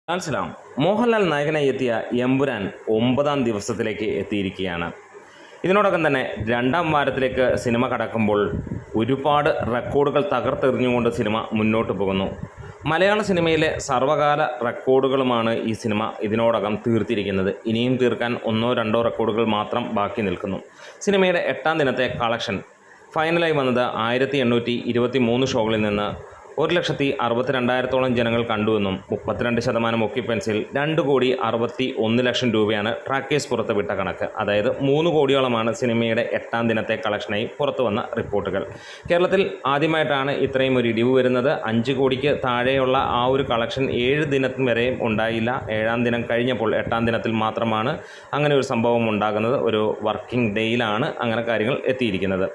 മനസ്സിലാവും. മോഹൻലാൽ നായകനായി എത്തിയ എമ്പുരാൻ 9ാം ദിവസത്തിലേക്ക് എത്തിയിരിക്കുകയാണ്. ഇതിനോടകം തന്നെ 2ാം വാരത്തിലേക്ക് സിനിമ കടക്കുമ്പോൾ ഒരുപാട് റെക്കോർഡുകൾ തകർത്തെറിഞ്ഞുകൊണ്ട് സിനിമ മുന്നോട്ട് പോകുന്നു. മലയാള സിനിമയിലെ സർവകാല റെക്കോർഡുകളുമാണ് ഈ സിനിമ ഇതിനോടകം തീർത്തിരിക്കുന്നത്. ഇനിയും തീർക്കാൻ 1-2 റെക്കോർഡുകൾ മാത്രം ബാക്കി നിൽക്കുന്നു. സിനിമയുടെ 8ാം ദിനത്തെ കളക്ഷൻ ഫൈനലായി വന്നത് 1823 ഷോകളിൽ നിന്ന് 1,62,000 ജനങ്ങൾ കണ്ടുവെന്നും 32% ഒക്യുപ്പൻസിയിൽ 2,61,00,000 രൂപയാണ് ട്രാക്കേഴ്സ് പുറത്തുവിട്ട കണക്ക്. അതായത് 3 കോടിയോളമാണ് സിനിമയുടെ 8ാം ദിനത്തെ കളക്ഷനായി പുറത്തു വന്ന റിപ്പോർട്ടുകൾ. കേരളത്തിൽ ആദ്യമായിട്ടാണ് ഇത്രയും ഒരു ഇടിവ് വരുന്നത്. 5 കോടിക്ക് താഴെയുള്ള ആ ഒരു കളക്ഷൻ 7 ദിനത്തിന് വരെയും ഉണ്ടായില്ല. 7ാം ദിനം കഴിഞ്ഞപ്പോൾ 8ാം ദിനത്തിൽ മാത്രമാണ് അങ്ങനെ ഒരു സംഭവം ഉണ്ടാകുന്നത്. ഒരു വർക്കിംഗ് ഡേയിലാണ് അങ്ങനെ കാര്യങ്ങൾ എത്തിയിരിക്കുന്നത്.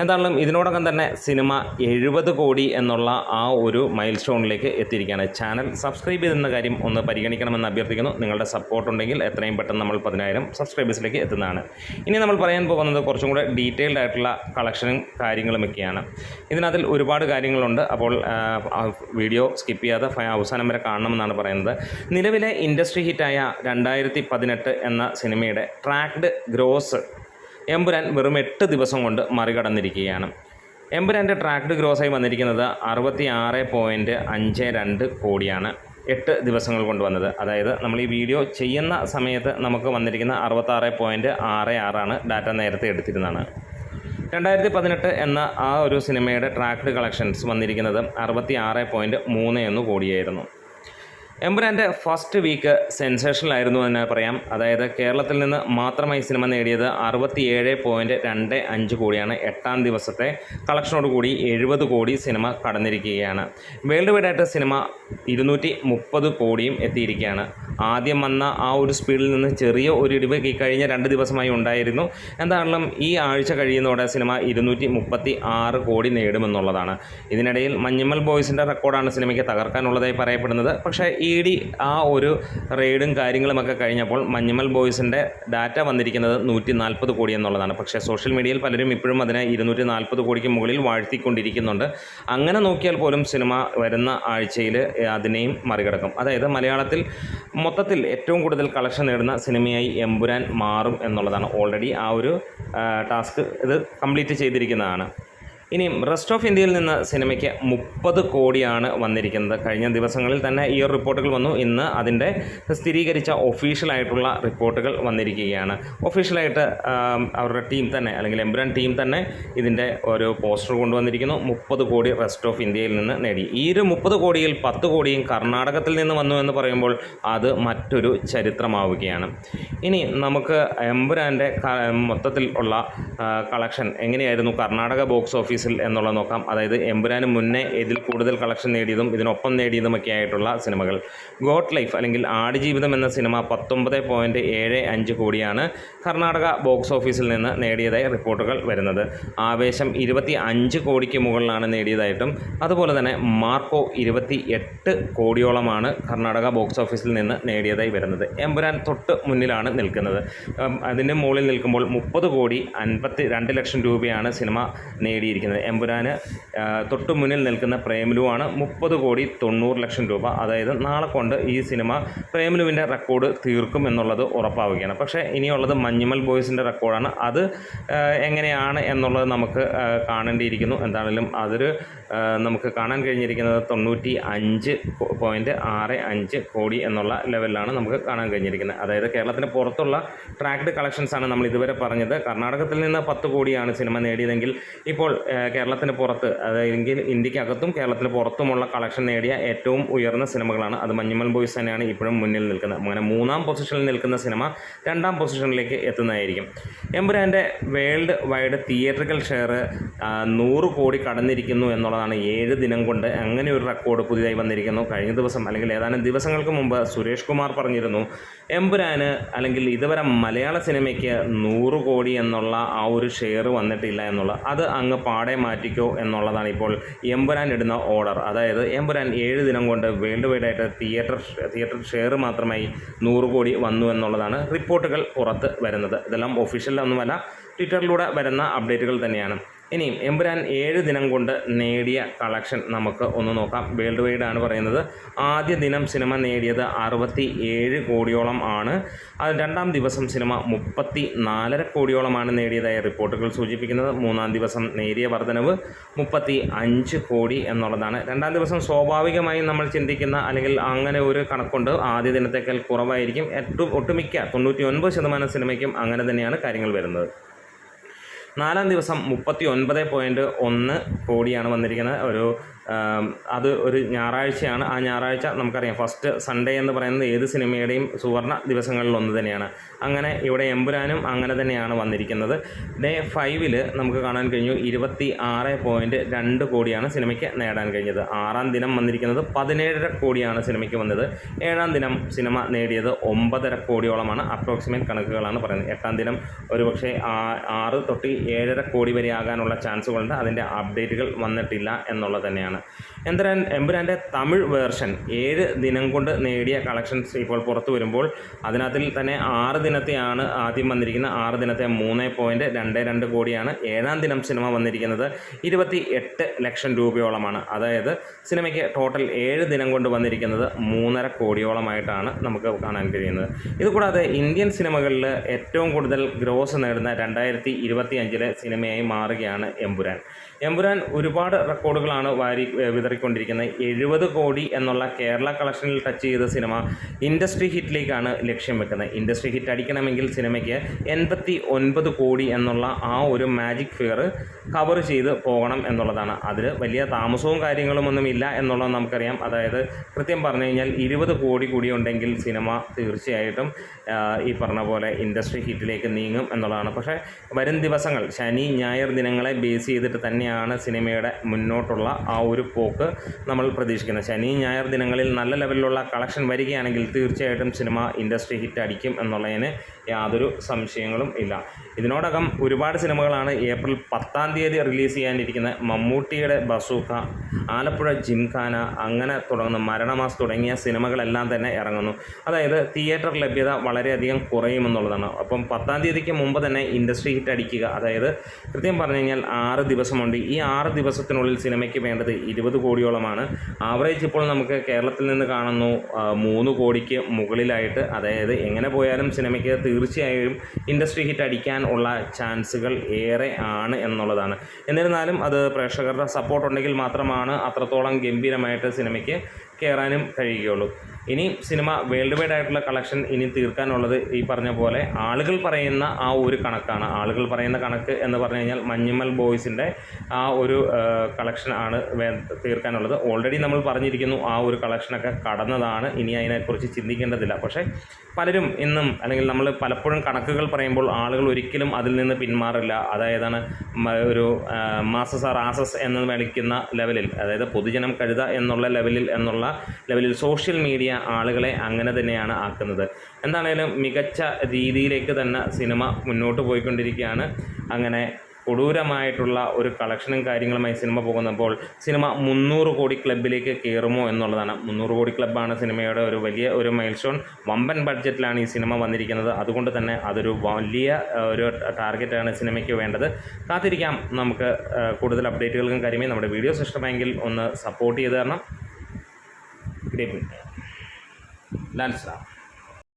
എന്തായാലും ഇതിനോടകം തന്നെ സിനിമ 70 കോടി എന്നുള്ള ആ ഒരു മൈൽ സ്റ്റോണിലേക്ക് എത്തിയിരിക്കുകയാണ്. ചാനൽ സബ്സ്ക്രൈബ് ചെയ്യുന്ന കാര്യം ഒന്ന് പരിഗണിക്കണമെന്ന് അഭ്യർത്ഥിക്കുന്നു. നിങ്ങളുടെ സപ്പോർട്ട് ഉണ്ടെങ്കിൽ എത്രയും പെട്ടെന്ന് നമ്മൾ 10,000 സബ്സ്ക്രൈബേഴ്സിലേക്ക് എത്തുന്നതാണ്. ഇനി നമ്മൾ പറയാൻ പോകുന്നത് കുറച്ചും കൂടെ ഡീറ്റെയിൽഡ് ആയിട്ടുള്ള കളക്ഷനും കാര്യങ്ങളുമൊക്കെയാണ്. ഇതിനകത്തിൽ ഒരുപാട് കാര്യങ്ങളുണ്ട്. അപ്പോൾ വീഡിയോ സ്കിപ്പ് ചെയ്യാതെ അവസാനം വരെ കാണണമെന്നാണ് പറയുന്നത്. നിലവിലെ ഇൻഡസ്ട്രി ഹിറ്റായ 2018 എന്ന സിനിമയുടെ ട്രാക്ഡ് ഗ്രോസ് എമ്പുരാൻ വെറും 8 ദിവസം കൊണ്ട് മറികടന്നിരിക്കുകയാണ്. എമ്പുരാൻ്റെ ട്രാക്ഡ് ഗ്രോസായി വന്നിരിക്കുന്നത് 66.52 കോടിയാണ് 8 ദിവസങ്ങൾ കൊണ്ട് വന്നത്. അതായത് നമ്മൾ ഈ വീഡിയോ ചെയ്യുന്ന സമയത്ത് നമുക്ക് വന്നിരിക്കുന്ന 66.66 ഡാറ്റ നേരത്തെ എടുത്തിരുന്നതാണ്. 2018 എന്ന ആ ഒരു സിനിമയുടെ ട്രാക്ഡ് കളക്ഷൻസ് വന്നിരിക്കുന്നത് 66.31 കോടിയായിരുന്നു. എമ്പുരാൻ്റെ ഫസ്റ്റ് വീക്ക് സെൻസേഷണൽ ആയിരുന്നു എന്ന് പറയാം. അതായത് കേരളത്തിൽ നിന്ന് മാത്രമായി സിനിമ നേടിയത് 67.25 കോടിയാണ്. 8ാം ദിവസത്തെ കളക്ഷനോടുകൂടി 70 കോടി സിനിമ കടന്നിരിക്കുകയാണ്. വേൾഡ് വൈഡായിട്ട് സിനിമ 230 കോടിയും എത്തിയിരിക്കുകയാണ്. ആദ്യം വന്ന ആ ഒരു സ്പീഡിൽ നിന്ന് ചെറിയ ഒരു ഇടിവ് ഈ കഴിഞ്ഞ 2 ദിവസമായി ഉണ്ടായിരുന്നു. എന്താണെങ്കിലും ഈ ആഴ്ച കഴിയുന്നതോടെ സിനിമ 236 കോടി നേടുമെന്നുള്ളതാണ്. ഇതിനിടയിൽ മഞ്ഞുമൽ ബോയ്സിൻ്റെ റെക്കോർഡാണ് സിനിമയ്ക്ക് തകർക്കാനുള്ളതായി പറയപ്പെടുന്നത്. പക്ഷേ ആ ഒരു റെയ്ഡും കാര്യങ്ങളുമൊക്കെ കഴിഞ്ഞപ്പോൾ മഞ്ഞുമൽ ബോയ്സിൻ്റെ ഡാറ്റ വന്നിരിക്കുന്നത് 140 കോടി എന്നുള്ളതാണ്. പക്ഷേ സോഷ്യൽ മീഡിയയിൽ പലരും ഇപ്പോഴും അതിനെ 240 കോടിക്ക് മുകളിൽ വാഴ്ത്തിക്കൊണ്ടിരിക്കുന്നുണ്ട്. അങ്ങനെ നോക്കിയാൽ പോലും സിനിമ വരുന്ന ആഴ്ചയിൽ അതിനെയും മറികടക്കും. അതായത് മലയാളത്തിൽ മൊത്തത്തിൽ ഏറ്റവും കൂടുതൽ കളക്ഷൻ നേടുന്ന സിനിമയായി എമ്പുരാൻ മാറും എന്നുള്ളതാണ്. ഓൾറെഡി ആ ഒരു ടാസ്ക് ഇത് കംപ്ലീറ്റ് ചെയ്തിരിക്കുന്നതാണ്. ഇനിയും റെസ്റ്റ് ഓഫ് ഇന്ത്യയിൽ നിന്ന് സിനിമയ്ക്ക് 30 കോടിയാണ് വന്നിരിക്കുന്നത്. കഴിഞ്ഞ ദിവസങ്ങളിൽ തന്നെ ഈ ഒരു റിപ്പോർട്ടുകൾ വന്നു. ഇന്ന് അതിൻ്റെ സ്ഥിരീകരിച്ച ഒഫീഷ്യലായിട്ടുള്ള റിപ്പോർട്ടുകൾ വന്നിരിക്കുകയാണ്. ഒഫീഷ്യലായിട്ട് അവരുടെ ടീം തന്നെ അല്ലെങ്കിൽ എമ്പുരാൻ ടീം തന്നെ ഇതിൻ്റെ ഒരു പോസ്റ്റർ കൊണ്ടുവന്നിരിക്കുന്നു. 30 കോടി റെസ്റ്റ് ഓഫ് ഇന്ത്യയിൽ നിന്ന് നേടി. ഈ ഒരു 30 കോടിയിൽ 10 കോടിയും കർണാടകത്തിൽ നിന്ന് വന്നു എന്ന് പറയുമ്പോൾ അത് മറ്റൊരു ചരിത്രമാവുകയാണ്. ഇനി നമുക്ക് എമ്പുരാൻ്റെ മൊത്തത്തിൽ ഉള്ള കളക്ഷൻ എങ്ങനെയായിരുന്നു കർണാടക ബോക്സ് ഓഫീസ് എന്നുള്ളത് നോക്കാം. അതായത് എമ്പുരാന് മുന്നേ ഇതിൽ കൂടുതൽ കളക്ഷൻ നേടിയതും ഇതിനൊപ്പം നേടിയതുമൊക്കെ ആയിട്ടുള്ള സിനിമകൾ. ഗോട്ട് ലൈഫ് അല്ലെങ്കിൽ ആടുജീവിതം എന്ന സിനിമ 19.75 കോടിയാണ് കർണാടക ബോക്സ് ഓഫീസിൽ നിന്ന് നേടിയതായി റിപ്പോർട്ടുകൾ വരുന്നത്. ആവേശം 25 കോടിക്ക് മുകളിലാണ് നേടിയതായിട്ടും അതുപോലെ തന്നെ മാർക്കോ 28 കോടിയോളമാണ് കർണാടക ബോക്സ് ഓഫീസിൽ നിന്ന് നേടിയതായി വരുന്നത്. എമ്പുരാൻ തൊട്ട് മുന്നിലാണ് നിൽക്കുന്നത്. അതിൻ്റെ മുകളിൽ നിൽക്കുമ്പോൾ 30 കോടി 52 ലക്ഷം രൂപയാണ് സിനിമ നേടിയിരിക്കുന്നത്. എമ്പുരാന് തൊട്ടു മുന്നിൽ നിൽക്കുന്ന പ്രേമലുവാണ് 30 കോടി 90 ലക്ഷം രൂപ. അതായത് നാളെ കൊണ്ട് ഈ സിനിമ പ്രേമലുവിൻ്റെ റെക്കോർഡ് തീർക്കും എന്നുള്ളത് ഉറപ്പാവുകയാണ്. പക്ഷേ ഇനിയുള്ളത് മഞ്ഞുമൽ ബോയ്സിൻ്റെ റെക്കോർഡാണ്. അത് എങ്ങനെയാണ് എന്നുള്ളത് നമുക്ക് കാണേണ്ടിയിരിക്കുന്നു. എന്താണെങ്കിലും അതൊരു നമുക്ക് കാണാൻ കഴിഞ്ഞിരിക്കുന്നത് 95.65 കോടി എന്നുള്ള ലെവലിലാണ് നമുക്ക് കാണാൻ കഴിഞ്ഞിരിക്കുന്നത്. അതായത് കേരളത്തിന് പുറത്തുള്ള ട്രാക്ഡ് കളക്ഷൻസാണ് നമ്മൾ ഇതുവരെ പറഞ്ഞത്. കർണാടകത്തിൽ നിന്ന് 10 കോടിയാണ് സിനിമ നേടിയതെങ്കിൽ ഇപ്പോൾ കേരളത്തിന് പുറത്ത് അതായത് ഇന്ത്യക്കകത്തും കേരളത്തിന് പുറത്തുമുള്ള കളക്ഷൻ നേടിയ ഏറ്റവും ഉയർന്ന സിനിമകളാണ്. അത് മഞ്ഞുമൽ ബോയ്സ് തന്നെയാണ് ഇപ്പോഴും മുന്നിൽ നിൽക്കുന്നത്. അങ്ങനെ 3ാം പൊസിഷനിൽ നിൽക്കുന്ന സിനിമ 2ാം പൊസിഷനിലേക്ക് എത്തുന്നതായിരിക്കും. എമ്പുരാൻ്റെ വേൾഡ് വൈഡ് തിയേറ്ററുകൾ ഷെയർ 100 കോടി കടന്നിരിക്കുന്നു എന്നുള്ളതാണ് 7 ദിനം കൊണ്ട്. അങ്ങനെ ഒരു റെക്കോർഡ് പുതിയതായി വന്നിരിക്കുന്നു. കഴിഞ്ഞ ദിവസം അല്ലെങ്കിൽ ഏതാനും ദിവസങ്ങൾക്ക് മുമ്പ് സുരേഷ് കുമാർ പറഞ്ഞിരുന്നു എമ്പുരാന് അല്ലെങ്കിൽ ഇതുവരെ മലയാള സിനിമയ്ക്ക് 100 കോടി എന്നുള്ള ആ ഒരു ഷെയർ വന്നിട്ടില്ല എന്നുള്ളത്. അത് അങ്ങ് പാടെ മാറ്റിക്കോ എന്നുള്ളതാണ് ഇപ്പോൾ എമ്പുരാൻ ഇടുന്ന ഓർഡർ. അതായത് എമ്പുരാൻ 7 ദിനം കൊണ്ട് വേൾഡ് വൈഡായിട്ട് തിയേറ്റർ ഷെയർ മാത്രമായി 100 കോടി വന്നു എന്നുള്ളതാണ് റിപ്പോർട്ടുകൾ പുറത്ത് വരുന്നത്. ഇതെല്ലാം ഒഫീഷ്യലൊന്നുമല്ല, ട്വിറ്ററിലൂടെ വരുന്ന അപ്ഡേറ്റുകൾ തന്നെയാണ്. ഇനിയും എമ്പുരാൻ 7 ദിനം കൊണ്ട് നേടിയ കളക്ഷൻ നമുക്ക് ഒന്ന് നോക്കാം. വേൾഡ് വൈഡ് ആണ് പറയുന്നത്. ആദ്യ ദിനം സിനിമ നേടിയത് 67 കോടിയോളം ആണ്. അത് രണ്ടാം ദിവസം സിനിമ 34.5 കോടിയോളമാണ് നേടിയതായി റിപ്പോർട്ടുകൾ സൂചിപ്പിക്കുന്നത്. മൂന്നാം ദിവസം നേരിയ വർധനവ് 35 കോടി എന്നുള്ളതാണ്. രണ്ടാം ദിവസം സ്വാഭാവികമായും നമ്മൾ ചിന്തിക്കുന്ന അല്ലെങ്കിൽ അങ്ങനെ ഒരു കണക്കുണ്ട്, ആദ്യ ദിനത്തേക്കാൾ കുറവായിരിക്കും. ഒട്ടുമിക്ക 99% സിനിമയ്ക്കും അങ്ങനെ തന്നെയാണ് കാര്യങ്ങൾ വരുന്നത്. നാലാം ദിവസം 39.1 കോടിയാണ് വന്നിരിക്കുന്നത്. അത് ഒരു ഞായറാഴ്ചയാണ്. ആ ഞായറാഴ്ച നമുക്കറിയാം ഫസ്റ്റ് സൺഡേ എന്ന് പറയുന്നത് ഏത് സിനിമയുടെയും സുവർണ ദിവസങ്ങളിലൊന്ന് തന്നെയാണ്. അങ്ങനെ ഇവിടെ എമ്പുരാനും അങ്ങനെ തന്നെയാണ് വന്നിരിക്കുന്നത്. ഡേ 5 നമുക്ക് കാണാൻ കഴിഞ്ഞു 26.2 കോടിയാണ് സിനിമയ്ക്ക് നേടാൻ കഴിഞ്ഞത്. ആറാം ദിനം വന്നിരിക്കുന്നത് 17.5 കോടിയാണ് സിനിമയ്ക്ക് വന്നത്. ഏഴാം ദിനം സിനിമ നേടിയത് 9.5 കോടിയോളമാണ്. അപ്രോക്സിമേറ്റ് കണക്കുകളാണ് പറയുന്നത്. എട്ടാം ദിനം ഒരുപക്ഷെ 6 തൊട്ട് 7.5 കോടി വരെ ആകാനുള്ള ചാൻസുകളുണ്ട്. അതിൻ്റെ അപ്ഡേറ്റുകൾ വന്നിട്ടില്ല എന്നുള്ളത് തന്നെയാണ്. എമ്പുരാൻ്റെ തമിഴ് വേർഷൻ 7 ദിനം കൊണ്ട് നേടിയ കളക്ഷൻസ് ഇപ്പോൾ പുറത്തു വരുമ്പോൾ അതിനകത്തിൽ തന്നെ 6 ദിനത്തെയാണ് ആദ്യം വന്നിരിക്കുന്നത്. 6 ദിനത്തെ 3.22 കോടിയാണ്. ഏഴാം ദിനം സിനിമ വന്നിരിക്കുന്നത് 28 ലക്ഷം രൂപയോളമാണ്. അതായത് സിനിമയ്ക്ക് ടോട്ടൽ 7 ദിനം കൊണ്ട് വന്നിരിക്കുന്നത് 3.5 കോടിയോളമായിട്ടാണ് നമുക്ക് കാണാൻ കഴിയുന്നത്. ഇതുകൂടാതെ ഇന്ത്യൻ സിനിമകളിൽ ഏറ്റവും കൂടുതൽ ഗ്രോസ് നേടുന്ന 2025 സിനിമയായി മാറുകയാണ് എമ്പുരാൻ ഒരുപാട് റെക്കോർഡുകളാണ് വിതറിക്കൊണ്ടിരിക്കുന്നത്. 70 കോടി എന്നുള്ള കേരള കളക്ഷനിൽ ടച്ച് ചെയ്ത സിനിമ ഇൻഡസ്ട്രി ഹിറ്റിലേക്കാണ് ലക്ഷ്യം വെക്കുന്നത്. ഇൻഡസ്ട്രി ഹിറ്റ് അടിക്കണമെങ്കിൽ സിനിമയ്ക്ക് 89 കോടി എന്നുള്ള ആ ഒരു മാജിക് ഫിഗർ കവർ ചെയ്ത് പോകണം എന്നുള്ളതാണ്. അതിൽ വലിയ താമസവും കാര്യങ്ങളുമൊന്നും ഇല്ല എന്നുള്ളത് നമുക്കറിയാം. അതായത് കൃത്യം പറഞ്ഞു കഴിഞ്ഞാൽ 20 കോടി കൂടി ഉണ്ടെങ്കിൽ സിനിമ തീർച്ചയായിട്ടും ഈ പറഞ്ഞ പോലെ ഇൻഡസ്ട്രി ഹിറ്റിലേക്ക് നീങ്ങും എന്നുള്ളതാണ്. പക്ഷേ വരും ദിവസങ്ങൾ ശനി ഞായർ ദിനങ്ങളെ ബേസ് ചെയ്തിട്ട് തന്നെയാണ് സിനിമയുടെ മുന്നോട്ടുള്ള ആ ഒരു പോക്ക് നമ്മൾ പ്രതീക്ഷിക്കുന്നത്. ശനി ഞായർ ദിനങ്ങളിൽ നല്ല ലെവലിലുള്ള കളക്ഷൻ വരികയാണെങ്കിൽ തീർച്ചയായിട്ടും സിനിമ ഇൻഡസ്ട്രി ഹിറ്റ് അടിക്കും എന്നുള്ളതിന് യാതൊരു സംശയങ്ങളും ഇല്ല. ഇതിനോടകം ഒരുപാട് സിനിമകളാണ് ഏപ്രിൽ 10 റിലീസ് ചെയ്യാനിരിക്കുന്നത്. മമ്മൂട്ടിയുടെ ബസൂക്ക, ആലപ്പുഴ ജിംഖാന, അങ്ങനെ തുടങ്ങുന്ന മരണമാസ് തുടങ്ങിയ സിനിമകളെല്ലാം തന്നെ ഇറങ്ങുന്നു. അതായത് തിയേറ്റർ ലഭ്യത വളരെയധികം കുറയുമെന്നുള്ളതാണ്. അപ്പം 10 മുമ്പ് തന്നെ ഇൻഡസ്ട്രി ഹിറ്റ് അടിക്കുക, അതായത് കൃത്യം പറഞ്ഞു കഴിഞ്ഞാൽ 6 ദിവസമുണ്ട്. ഈ 6 ദിവസത്തിനുള്ളിൽ സിനിമയ്ക്ക് വേണ്ടത് 20 കോടിയോളമാണ്. ആവറേജ് ഇപ്പോൾ നമുക്ക് കേരളത്തിൽ നിന്ന് കാണുന്നു 3 കോടിക്ക് മുകളിലായിട്ട്. അതായത് എങ്ങനെ പോയാലും സിനിമയ്ക്ക് തീർച്ചയായും ഇൻഡസ്ട്രി ഹിറ്റ് അടിക്കാൻ ഉള്ള ചാൻസുകൾ ഏറെ ആണ് എന്നുള്ളതാണ്. എന്നിരുന്നാലും അത് പ്രേക്ഷകരുടെ സപ്പോർട്ട് ഉണ്ടെങ്കിൽ മാത്രമാണ് അത്രത്തോളം ഗംഭീരമായിട്ട് സിനിമയ്ക്ക് കയറാനും കഴിയുകയുള്ളൂ. ഇനി സിനിമ വേൾഡ് വൈഡ് ആയിട്ടുള്ള കളക്ഷൻ ഇനി തീർക്കാനുള്ളത് ഈ പറഞ്ഞ പോലെ ആളുകൾ പറയുന്ന ആ ഒരു കണക്കാണ്. ആളുകൾ പറയുന്ന കണക്ക് എന്ന് പറഞ്ഞു കഴിഞ്ഞാൽ മഞ്ഞുമൽ ബോയ്സിൻ്റെ ആ ഒരു കളക്ഷൻ ആണ് തീർക്കാനുള്ളത്. ഓൾറെഡി നമ്മൾ പറഞ്ഞിരിക്കുന്നു ആ ഒരു കളക്ഷനൊക്കെ കടന്നതാണ്. ഇനി അതിനെക്കുറിച്ച് ചിന്തിക്കേണ്ടതില്ല. പക്ഷേ പലരും ഇന്നും അല്ലെങ്കിൽ നമ്മൾ പലപ്പോഴും കണക്കുകൾ പറയുമ്പോൾ ആളുകൾ ഒരിക്കലും അതിൽ നിന്ന് പിന്മാറില്ല. അതായതാണ് ഒരു മാസസ് ആസസ് എന്ന് വിളിക്കുന്ന ലെവലിൽ, അതായത് പൊതുജനം കഴുത എന്നുള്ള ലെവലിൽ സോഷ്യൽ മീഡിയ ആളുകളെ അങ്ങനെ തന്നെയാണ് ആക്കുന്നത്. എന്താണേലും മികച്ച രീതിയിലേക്ക് തന്നെ സിനിമ മുന്നോട്ട് പോയിക്കൊണ്ടിരിക്കുകയാണ്. അങ്ങനെ കൊടൂരമായിട്ടുള്ള ഒരു കളക്ഷനും കാര്യങ്ങളുമായി സിനിമ പോകുന്നപ്പോൾ സിനിമ 300 കോടി ക്ലബിലേക്ക് കയറുമോ എന്നുള്ളതാണ്. 300 കോടി ക്ലബ്ബാണ് സിനിമയുടെ ഒരു വലിയ ഒരു മൈൽ സ്റ്റോൺ. വമ്പൻ ബഡ്ജറ്റിലാണ് ഈ സിനിമ വന്നിരിക്കുന്നത്. അതുകൊണ്ട് തന്നെ അതൊരു വലിയ ഒരു ടാർഗറ്റാണ് സിനിമയ്ക്ക് വേണ്ടത്. കാത്തിരിക്കാം. നമുക്ക് കൂടുതൽ അപ്ഡേറ്റുകൾക്കും കാര്യമായി നമ്മുടെ വീഡിയോസ് ഇഷ്ടമെങ്കിൽ ഒന്ന് സപ്പോർട്ട് ചെയ്ത് തരണം. ലാൻസ്